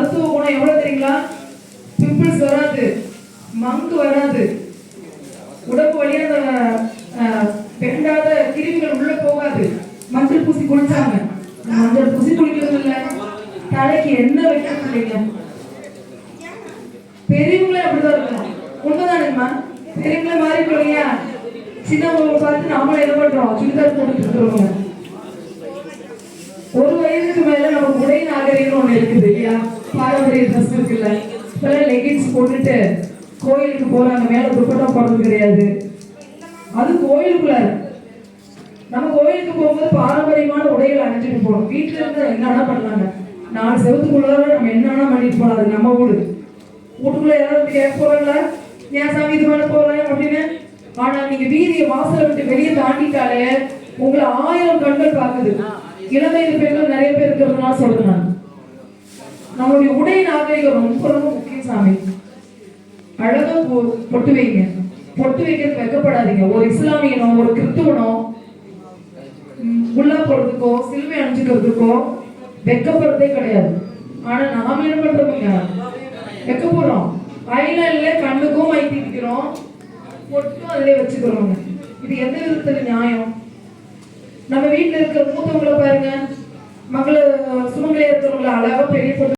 மருத்துவ குணம் எவ்வளவு தெரியுங்களா? பிம்பிள்ஸ் வராது, மங்கு வராது, உடம்பு வழியா பெண்டாத கிருமிகள் உள்ள போகாது. மஞ்சள் பூசி குளிச்சாங்க. மஞ்சள் பூசி குளிக்கிறது இல்ல, தலைக்கு என்ன வைக்கிறது இல்லைங்க. பெரியவங்களே அப்படிதான் இருக்கணும். உண்மைதானுங்கம்மா? பெரியவங்களே மாறி இல்லையா? சின்னவங்களை பார்த்து நாமளும் என்ன பண்றோம்? சுடிதார் போட்டுட்டு இருக்கிறோங்க. ஒரு வயதுக்கு மேல நமக்கு உடை நாகரிகம் ஒண்ணு இருக்குது இல்லையா? பாரம்பரிய ட்ரெஸ் இருக்குல்ல, இப்பெல்லாம் லெகின்ஸ் போட்டுட்டு கோயிலுக்கு போறாங்க. மேல துப்பட்டா போடுறது கிடையாது. அது கோயிலுக்குள்ள. நம்ம கோயிலுக்கு போகும்போது பாரம்பரியமான உடைகள் அணிஞ்சிட்டு போகணும். வீட்டுல இருந்து என்னன்னா பண்ணலாங்க, 4 செவத்துக்குள்ள நம்ம என்னன்னா பண்ணிட்டு போகலாம். அது நம்ம வீடு. வீட்டுக்குள்ள யாராவது கேட்க போறாங்களா, ஏன் சாமி இது பண்ண போறேன் அப்படின்னு? ஆனா நீங்க வீதியை வாசலை விட்டு வெளியே தாண்டிட்டாலே உங்களை 1000 கண்கள் பார்க்குது. இளவயது பெண்கள் நிறைய பேர் இருக்கிறதுனால சொல்றேன் நான். நம்மளுடைய உடை நாகரிகம் ரொம்ப ரொம்ப முக்கியம் சாமி. அழகா பொட்டு வைங்க. பொட்டு வைக்கிறது வெக்கப்படாதீங்க. ஒரு இஸ்லாமியனோ ஒரு கிறிஸ்துவனோ உள்ளா போறதுக்கோ சிலுவை அணிஞ்சுக்கிறதுக்கோ வெக்கப்படுறதே கிடையாது. ஆனா நாம என்ன பண்றோம்ங்க, வெக்க போறோம். ஐலைன்ல கண்ணுக்கும் மை தீட்டிக்கிறோம், பொட்டும் அதிலே வச்சுக்கிறோம். இது எந்த விதத்துல நியாயம்? நம்ம வீட்டுல இருக்கிற மூத்தவங்களை பாருங்க, மக்களை சுமங்கலியா இருக்கிறவங்களை அழகா பெரிய